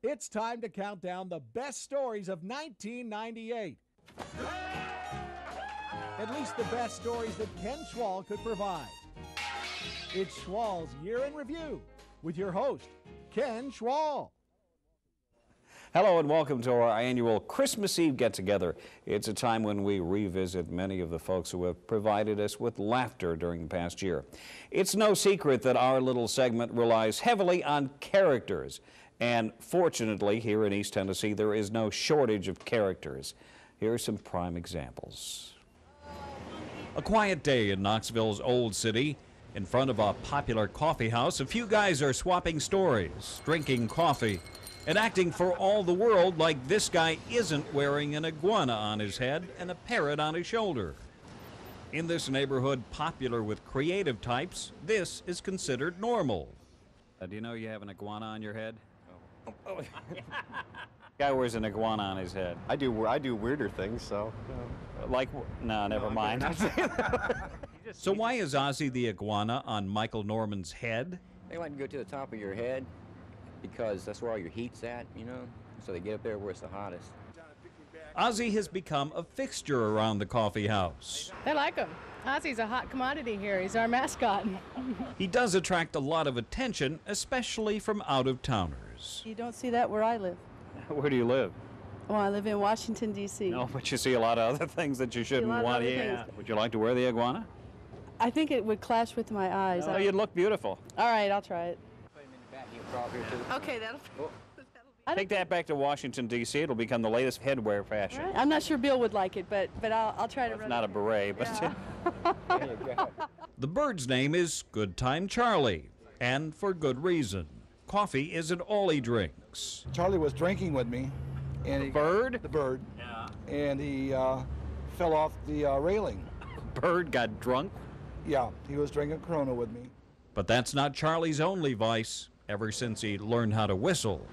It's time to count down the best stories of 1998. At least the best stories that Ken Schwall could provide. It's Schwall's Year in Review with your host, Ken Schwall. Hello and welcome to our annual Christmas Eve get-together. It's a time when we revisit many of the folks who have provided us with laughter during the past year. It's no secret that our little segment relies heavily on characters. And fortunately, here in East Tennessee, there is no shortage of characters. Here are some prime examples. A quiet day in Knoxville's Old City. In front of a popular coffee house, a few guys are swapping stories, drinking coffee, and acting for all the world like this guy isn't wearing an iguana on his head and a parrot on his shoulder. In this neighborhood popular with creative types, this is considered normal. Do you know you have an iguana on your head? Oh. Guy wears an iguana on his head. I do weirder things, so. Like, no, never mind. So why is Ozzy the iguana on Michael Norman's head? They like to go to the top of your head because that's where all your heat's at, you know? So they get up there where it's the hottest. Ozzy has become a fixture around the coffee house. They like him. Ozzy's a hot commodity here. He's our mascot. He does attract a lot of attention, especially from out-of-towners. You don't see that where I live. Where do you live? Well, I live in Washington, D.C. No, but you see a lot of other things that you shouldn't want. Yeah. Would you like to wear the iguana? I think it would clash with my eyes. Oh, you'd look beautiful. All right, I'll try it. Okay, that'll... Take that back to Washington, D.C. It'll become the latest headwear fashion. Right. I'm not sure Bill would like it, but I'll try to run. It's not a beret, but... Yeah. The bird's name is Good Time Charlie, and for good reason. Coffee isn't all he drinks. Charlie was drinking with me. And the bird? The bird. Yeah. And he fell off the railing. Bird got drunk? Yeah, he was drinking Corona with me. But that's not Charlie's only vice, ever since he learned how to whistle.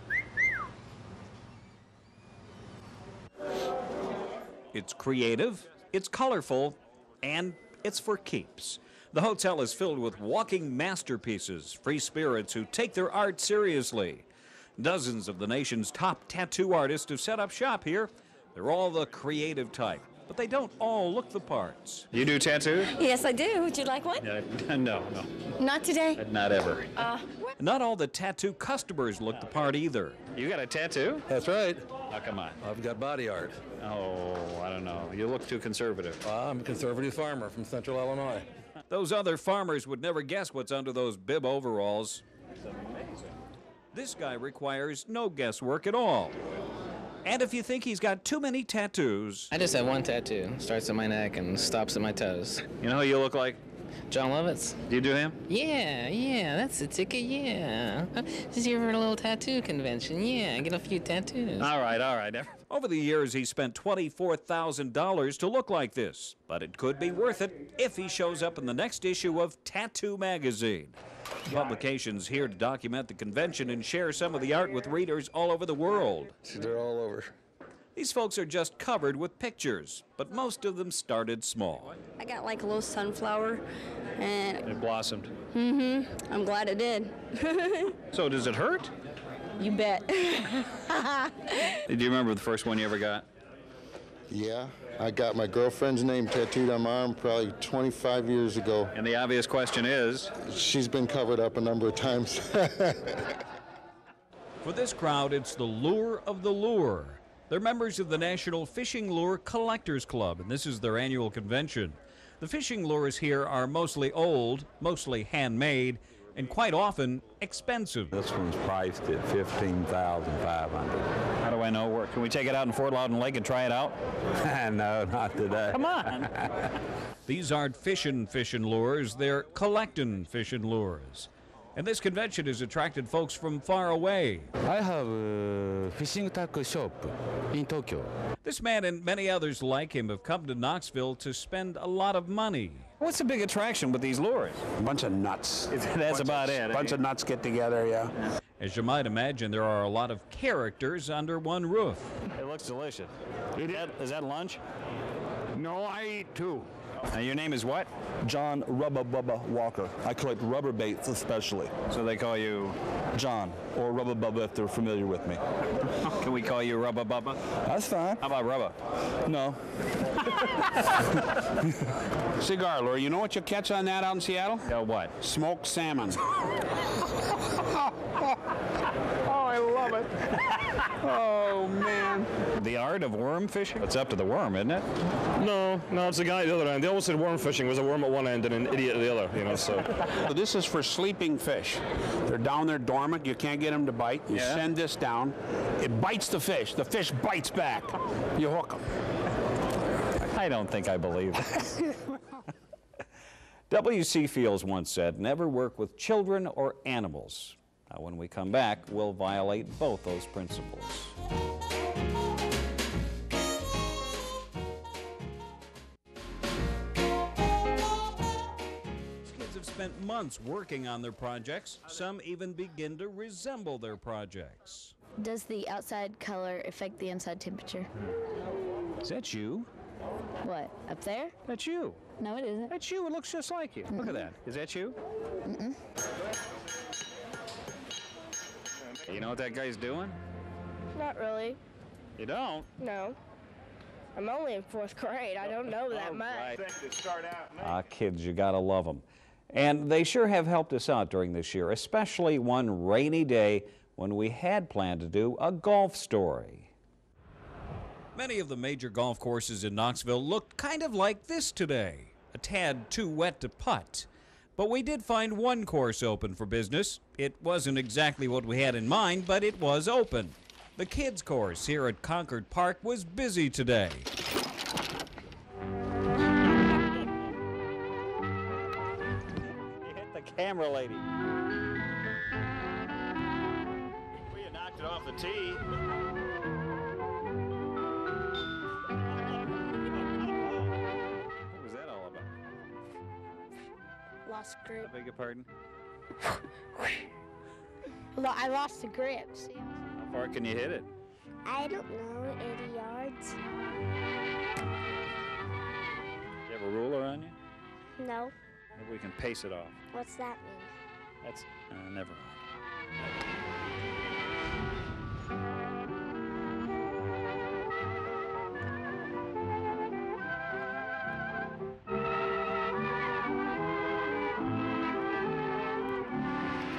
It's creative, it's colorful, and it's for keeps. The hotel is filled with walking masterpieces, free spirits who take their art seriously. Dozens of the nation's top tattoo artists have set up shop here. They're all the creative type, but they don't all look the parts. You do tattoo? Yes, I do. Would you like one? No. Not today? Not ever. Not all the tattoo customers look the part either. You got a tattoo? That's right. Oh, come on. I've got body art. Oh, I don't know. You look too conservative. I'm a conservative farmer from Central Illinois. Those other farmers would never guess what's under those bib overalls. That's amazing. This guy requires no guesswork at all. And if you think he's got too many tattoos... I just have one tattoo. Starts at my neck and stops at my toes. You know who you look like? John Lovitz. Do you do him? Yeah, that's the ticket, yeah. This is your little tattoo convention, yeah, I get a few tattoos. All right. Over the years, he spent $24,000 to look like this. But it could be worth it if he shows up in the next issue of Tattoo Magazine. Publication's here to document the convention and share some of the art with readers all over the world. They're all over. These folks are just covered with pictures, but most of them started small. I got like a little sunflower, and... It blossomed. Mm-hmm. I'm glad it did. So does it hurt? You bet. Do you remember the first one you ever got? Yeah, I got my girlfriend's name tattooed on my arm probably 25 years ago. And the obvious question is? She's been covered up a number of times. For this crowd, it's the lure of the lure. They're members of the National Fishing Lure Collectors Club, and this is their annual convention. The fishing lures here are mostly old, mostly handmade, and quite often expensive. This one's priced at $15,500. How do I know where? Can we take it out in Fort Loudon Lake and try it out? No, not today. Come on. These aren't fishing lures, they're collecting fishing lures. And this convention has attracted folks from far away. I have a fishing tackle shop in Tokyo. This man and many others like him have come to Knoxville to spend a lot of money. What's the big attraction with these lures? A bunch of nuts. That's about it. A bunch of nuts get together, yeah. As you might imagine, there are a lot of characters under one roof. It looks delicious. Is that lunch? No, I eat too. Now, your name is what? John Rubba Bubba Walker. I collect rubber baits especially. So they call you? John, or Rubba Bubba if they're familiar with me. Can we call you Rubba Bubba? That's fine. How about Rubba? No. Cigar lure. You know what you catch on that out in Seattle? No, what? Smoked salmon. Oh, I love it. Oh, man. The art of worm fishing? It's up to the worm, isn't it? No, it's a guy at the other end. They always said worm fishing was a worm at one end and an idiot at the other, you know, so. This is for sleeping fish. They're down there dormant. You can't get them to bite. You send this down. It bites the fish. The fish bites back. You hook them. I don't think I believe it. W.C. Fields once said, never work with children or animals. Now, when we come back, we'll violate both those principles. Kids have spent months working on their projects. Some even begin to resemble their projects. Does the outside color affect the inside temperature? Is that you? What, up there? That's you. No, it isn't. That's you. It looks just like you. Look at that. Is that you? Mm-mm. You know what that guy's doing? Not really. You don't? No. I'm only in 4th grade. I don't know that much. Kids, you gotta love them. And they sure have helped us out during this year, especially one rainy day when we had planned to do a golf story. Many of the major golf courses in Knoxville looked kind of like this today, a tad too wet to putt. But we did find one course open for business. It wasn't exactly what we had in mind, but it was open. The kids' course here at Concord Park was busy today. You hit the camera lady. Well, you knocked it off the tee. What was that all about? Lost grip. I beg your pardon? I lost the grip. See? How far can you hit it? I don't know, 80 yards. You have a ruler on you? No. Maybe we can pace it off. What's that mean? That's, never mind.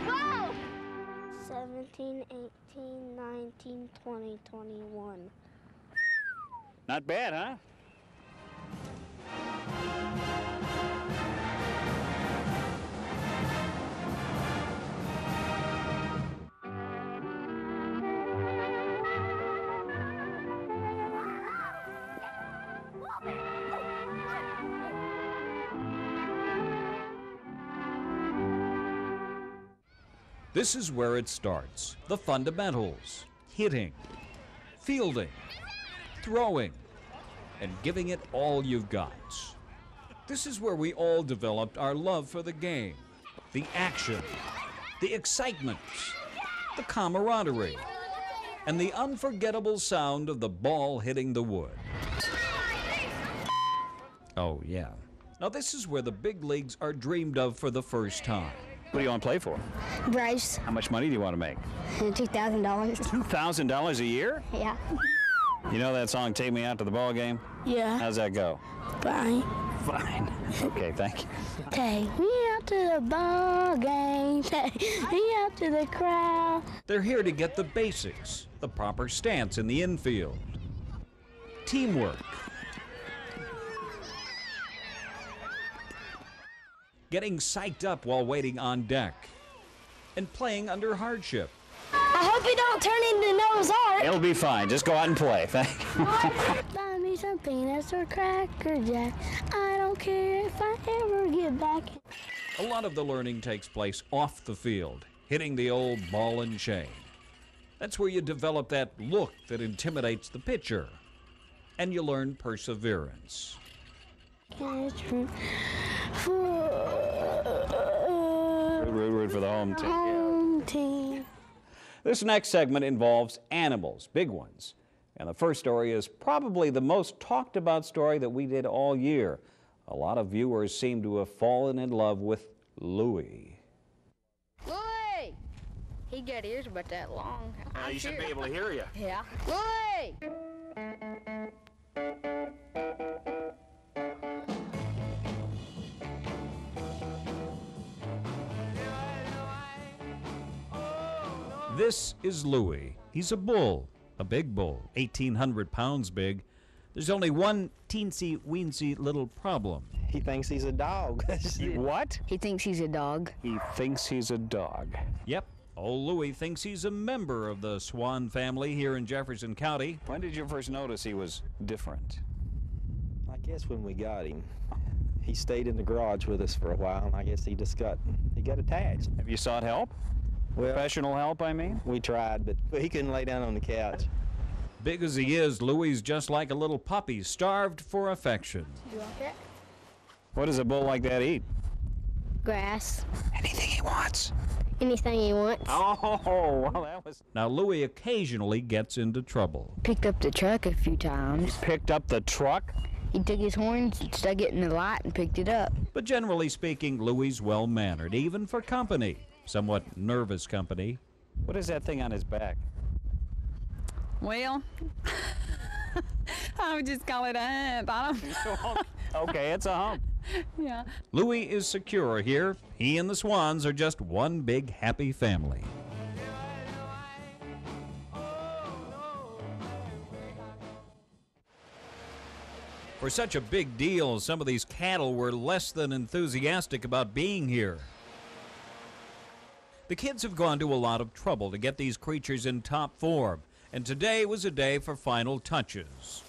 Whoa! 17, 18, 19, 20, 21. Not bad, huh? This is where it starts. The fundamentals. Hitting, fielding, throwing, and giving it all you've got. This is where we all developed our love for the game. The action, the excitement, the camaraderie, and the unforgettable sound of the ball hitting the wood. Oh, yeah. Now this is where the big leagues are dreamed of for the first time. What do you want to play for? Bryce. How much money do you want to make? $2,000. $2,000 a year? Yeah. You know that song, Take Me Out to the Ball Game? Yeah. How's that go? Fine. Fine. Okay, thank you. Take me out to the ball game. Take me out to the crowd. They're here to get the basics, the proper stance in the infield, teamwork, getting psyched up while waiting on deck, and playing under hardship. I hope you don't turn into Noah's Ark. It'll be fine. Just go out and play. Thank you. Buy me some peanuts or Cracker Jack. I don't care if I ever get back. A lot of the learning takes place off the field, hitting the old ball and chain. That's where you develop that look that intimidates the pitcher, and you learn perseverance. Root for the home team. Home team. This next segment involves animals, big ones. And the first story is probably the most talked about story that we did all year. A lot of viewers seem to have fallen in love with Louie. Louie! He got ears about that long. You should be able to hear you. Yeah. Louie! This is Louie. He's a bull, a big bull, 1,800 pounds big. There's only one teensy-weensy little problem. He thinks he's a dog. What? He thinks he's a dog. He thinks he's a dog. Yep, old Louie thinks he's a member of the Swan family here in Jefferson County. When did you first notice he was different? I guess when we got him. He stayed in the garage with us for a while, and I guess he got attached. Have you sought help? Well, Professional help, I mean? we tried, but he couldn't lay down on the couch. Big as he is, Louie's just like a little puppy, starved for affection. You want that? What does a bull like that eat? Grass. Anything he wants. Anything he wants. Oh, well, that was... Now, Louie occasionally gets into trouble. Picked up the truck a few times. Picked up the truck? He took his horns and stuck it in the light and picked it up. But generally speaking, Louie's well-mannered, even for company. Somewhat nervous company. What is that thing on his back? Well, I would just call it a hump. I don't... Okay, it's a hump. Yeah. Louie is secure here. He and the Swans are just one big happy family. For such a big deal, some of these cattle were less than enthusiastic about being here. The kids have gone to a lot of trouble to get these creatures in top form, and today was a day for final touches.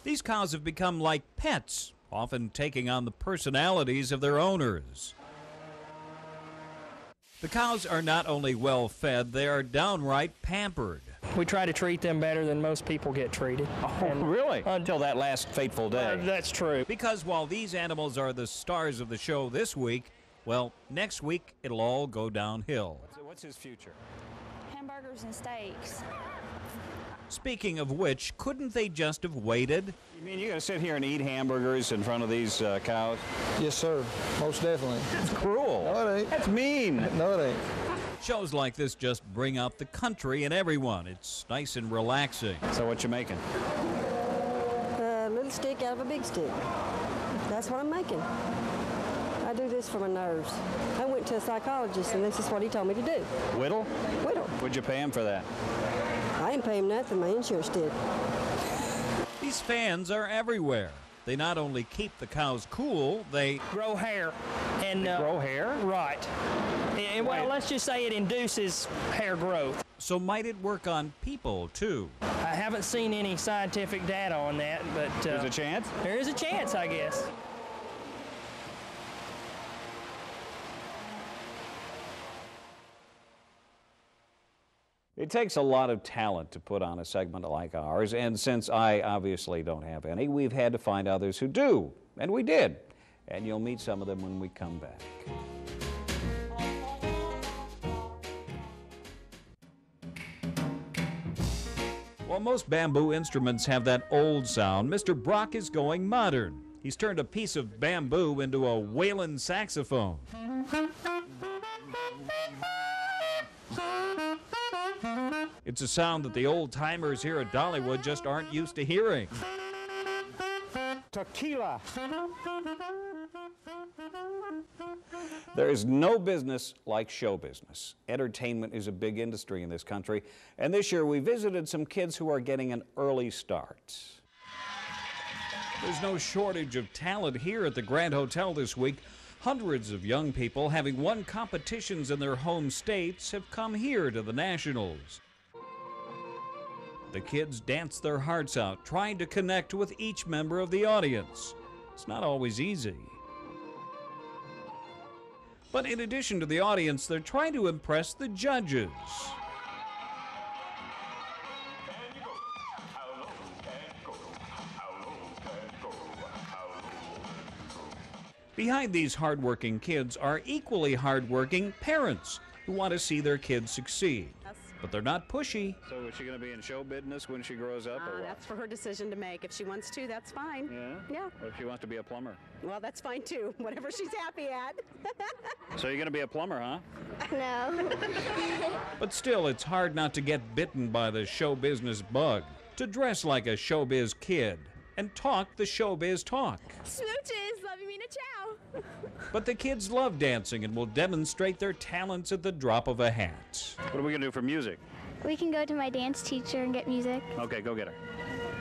These cows have become like pets, often taking on the personalities of their owners. The cows are not only well fed, they are downright pampered. We try to treat them better than most people get treated. Oh, really? Until that last fateful day. That's true. Because while these animals are the stars of the show this week, well, next week it'll all go downhill. What's his future? Hamburgers and steaks. Speaking of which, couldn't they just have waited? You mean you're going to sit here and eat hamburgers in front of these cows? Yes, sir. Most definitely. That's cruel. No, it ain't. That's mean. No, it ain't. Shows like this just bring out the country in everyone. It's nice and relaxing. So what you making? A little stick out of a big stick. That's what I'm making. I do this for my nerves. I went to a psychologist, and this is what he told me to do. Whittle? Whittle. Would you pay him for that? I didn't pay him nothing. My insurance did. These fans are everywhere. They not only keep the cows cool, they grow hair. And grow hair? Right. And, well, let's just say it induces hair growth. So might it work on people, too? I haven't seen any scientific data on that, but... There's a chance? There is a chance, I guess. It takes a lot of talent to put on a segment like ours, and since I obviously don't have any, we've had to find others who do, and we did. And you'll meet some of them when we come back. While most bamboo instruments have that old sound, Mr. Brock is going modern. He's turned a piece of bamboo into a wailing saxophone. It's a sound that the old-timers here at Dollywood just aren't used to hearing. Tequila. There is no business like show business. Entertainment is a big industry in this country, and this year we visited some kids who are getting an early start. There's no shortage of talent here at the Grand Hotel this week. Hundreds of young people having won competitions in their home states have come here to the Nationals. The kids dance their hearts out, trying to connect with each member of the audience. It's not always easy. But in addition to the audience, they're trying to impress the judges. Behind these hardworking kids are equally hardworking parents who want to see their kids succeed. but they're not pushy. So is she going to be in show business when she grows up, or what? That's for her decision to make. If she wants to, that's fine. Yeah? Yeah. What if she wants to be a plumber? Well, that's fine too. Whatever she's happy at. So you're going to be a plumber, huh? No. But still, it's hard not to get bitten by the show business bug, to dress like a showbiz kid and talk the showbiz talk. Smooches, love you, mean a ciao. But the kids love dancing and will demonstrate their talents at the drop of a hat. What are we going to do for music? We can go to my dance teacher and get music. Okay, go get her.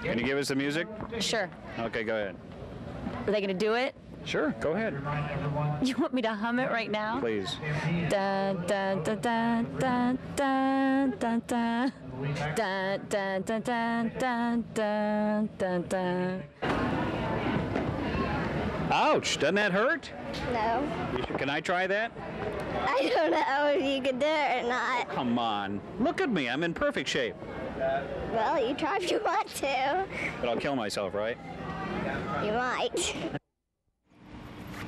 Can you give us the music? Sure. Okay, go ahead. Are they gonna do it? Sure, go ahead. You want me to hum it right now? Please. Da da da da da da da da da da da da da da da. Ouch, doesn't that hurt? No. Can I try that? I don't know if you can do it or not. Come on. Look at me, I'm in perfect shape. Well, you try if you want to. But I'll kill myself, right? You might.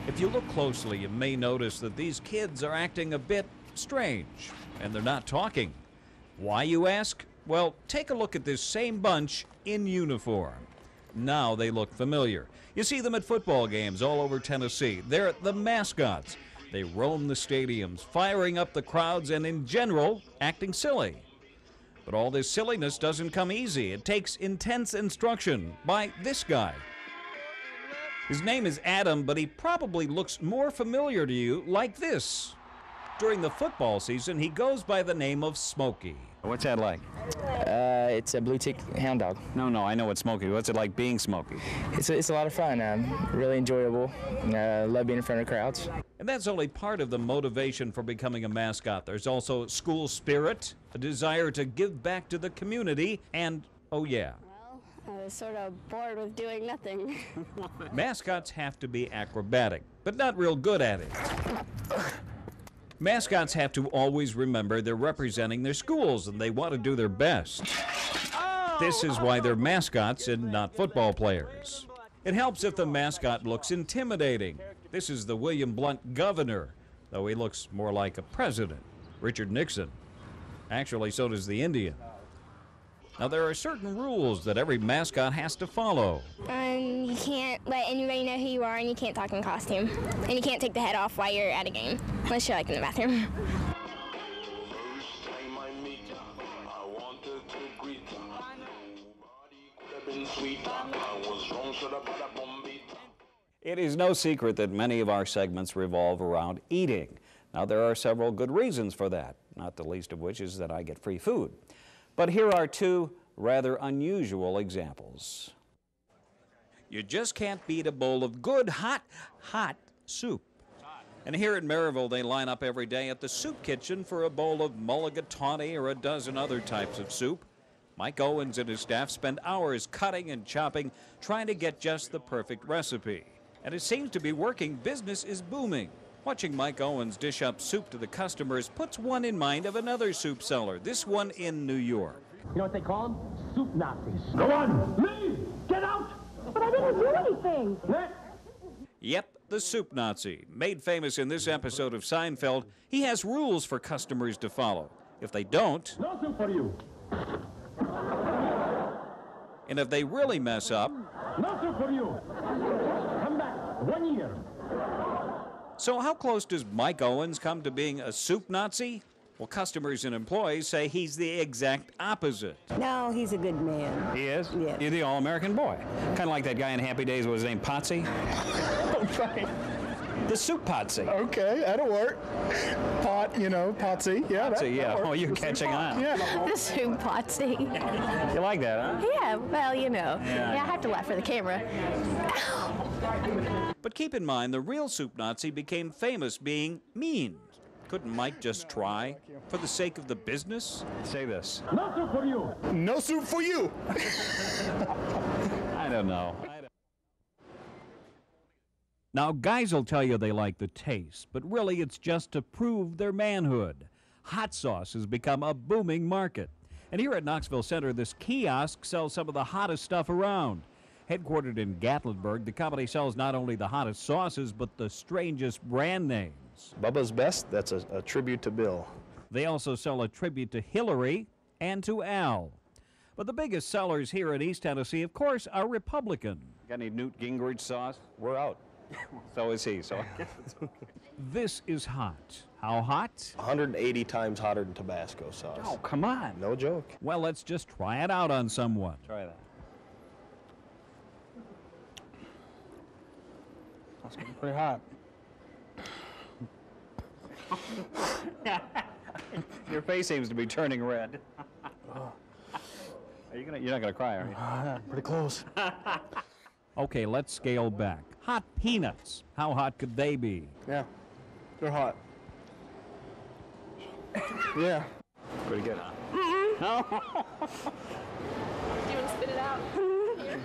If you look closely, you may notice that these kids are acting a bit strange, and they're not talking. Why, you ask? Well, take a look at this same bunch in uniform. Now they look familiar. You see them at football games all over Tennessee. They're the mascots. They roam the stadiums, firing up the crowds and, in general, acting silly. But all this silliness doesn't come easy. It takes intense instruction by this guy. His name is Adam, but he probably looks more familiar to you like this. During the football season, he goes by the name of Smokey. What's that like? It's a blue tick hound dog. No, I know it's Smokey. What's it like being Smokey? It's a lot of fun. Really enjoyable. Love being in front of crowds. And that's only part of the motivation for becoming a mascot. There's also school spirit, a desire to give back to the community, and, oh yeah, I was sort of bored with doing nothing. mascots have to be acrobatic, but not real good at it. Mascots have to always remember they're representing their schools and they want to do their best. This is why they're mascots and not football players. It helps if the mascot looks intimidating. This is the William Blunt governor, though he looks more like a president, Richard Nixon. Actually, so does the Indian. Now, there are certain rules that every mascot has to follow. You can't let anybody know who you are, and you can't talk in costume. And you can't take the head off while you're at a game, unless you're like in the bathroom. It is no secret that many of our segments revolve around eating. Now, there are several good reasons for that, not the least of which is that I get free food. But here are two rather unusual examples. You just can't beat a bowl of good, hot soup. And here in Maryville, they line up every day at the soup kitchen for a bowl of mulligatawny or a dozen other types of soup. Mike Owens and his staff spend hours cutting and chopping, trying to get just the perfect recipe. And it seems to be working. Business is booming. Watching Mike Owens dish up soup to the customers puts one in mind of another soup seller, this one in New York. You know what they call them? Soup Nazis. Go on, leave, get out. But I didn't do anything. Yep, the Soup Nazi. Made famous in this episode of Seinfeld, he has rules for customers to follow. If they don't, no soup for you. And if they really mess up, no soup for you. Come back 1 year. So how close does Mike Owens come to being a soup Nazi? Well, customers and employees say he's the exact opposite. No, he's a good man. He is? Yes. You're the all-American boy. Kind of like that guy in Happy Days, what was his name, Potsy? Right. The soup Potsy. Okay, that'll work. Pot, you know, Potsy. Yeah, Potsy, yeah. Oh, you're catching on. Yeah. The soup Potsy. You like that, huh? Yeah, well, you know. Yeah. I have to laugh for the camera. But keep in mind, the real soup Nazi became famous being mean. Couldn't Mike just try for the sake of the business? Say this. No soup for you. No soup for you. I don't know. Now, guys will tell you they like the taste, but really it's just to prove their manhood. Hot sauce has become a booming market. And here at Knoxville Center, this kiosk sells some of the hottest stuff around. Headquartered in Gatlinburg, the company sells not only the hottest sauces, but the strangest brand names. Bubba's Best, that's a tribute to Bill. They also sell a tribute to Hillary and to Al. But the biggest sellers here in East Tennessee, of course, are Republican. Got any Newt Gingrich sauce? We're out. So is he, so I guess it's okay. This is hot. How hot? 180 times hotter than Tabasco sauce. Oh, come on. No joke. Well, let's just try it out on someone. Try that. That's getting pretty hot. Your face seems to be turning red. You're not gonna cry, are you? Pretty close. Okay, let's scale back. Hot peanuts. How hot could they be? Yeah, they're hot. Yeah. Pretty good, huh? No. Do you want to spit it out? Here.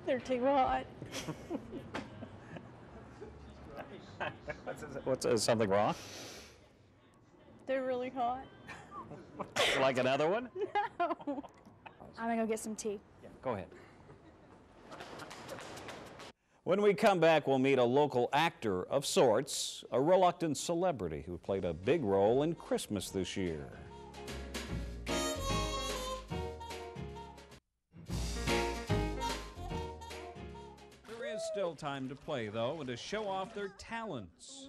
They're too hot. What's something wrong? They're really hot. Like another one? No. I'm gonna go get some tea. Yeah, go ahead. When we come back, we'll meet a local actor of sorts, a reluctant celebrity who played a big role in Christmas this year. There is still time to play, though, and to show off their talents.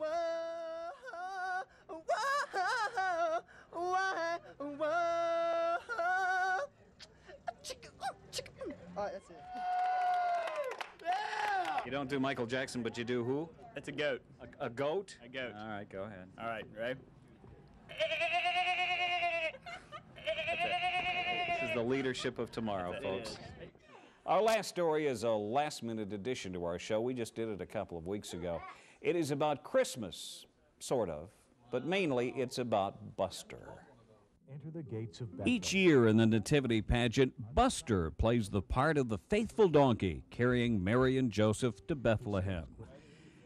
All right, that's it. You don't do Michael Jackson, but you do who? That's a goat. A goat? A goat. All right, go ahead. All right, ready? This is the leadership of tomorrow, folks. Our last story is a last-minute addition to our show. We just did it a couple of weeks ago. It is about Christmas, sort of, but mainly it's about Buster. Enter the gates of Bethlehem. Each year in the Nativity pageant, Buster plays the part of the faithful donkey carrying Mary and Joseph to Bethlehem.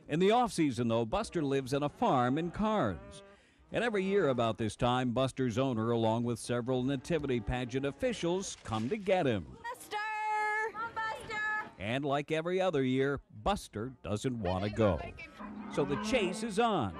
In the off-season, though, Buster lives on a farm in Carnes. And every year about this time, Buster's owner, along with several Nativity pageant officials, come to get him. Buster! Come on, Buster! And like every other year, Buster doesn't want to go. So the chase is on.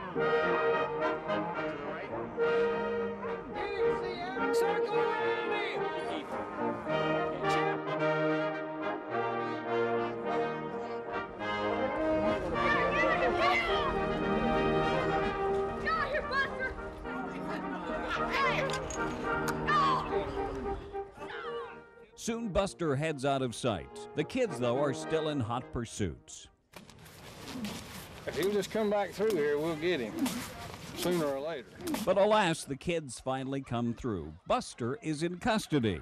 Soon Buster heads out of sight. The kids, though, are still in hot pursuit. If he'll just come back through here, we'll get him. Sooner or later. But alas, the kids finally come through. Buster is in custody.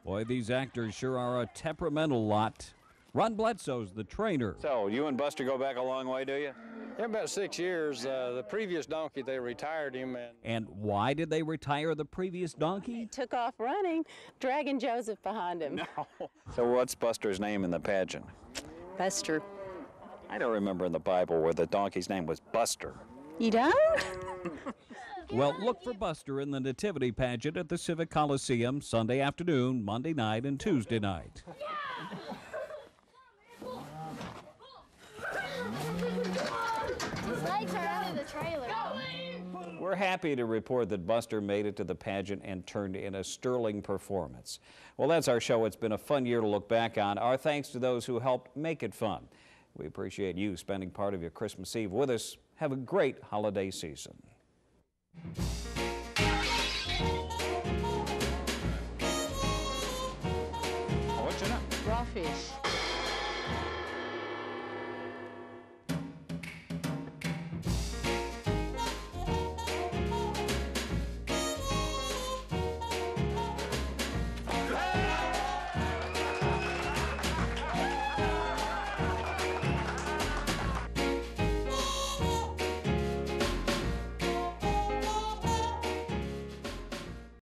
Boy, these actors sure are a temperamental lot. Ron Bledsoe's the trainer. So, you and Buster go back a long way, do you? Yeah, about 6 years. The previous donkey, they retired him. And why did they retire the previous donkey? Took off running, dragging Joseph behind him. No. So what's Buster's name in the pageant? Buster. I don't remember in the Bible where the donkey's name was Buster. You don't? Well, look for Buster in the Nativity pageant at the Civic Coliseum Sunday afternoon, Monday night, and Tuesday night. His legs are under the trailer. We're happy to report that Buster made it to the pageant and turned in a sterling performance. Well, that's our show. It's been a fun year to look back on. Our thanks to those who helped make it fun. We appreciate you spending part of your Christmas Eve with us. Have a great holiday season. What's in it? Raw fish.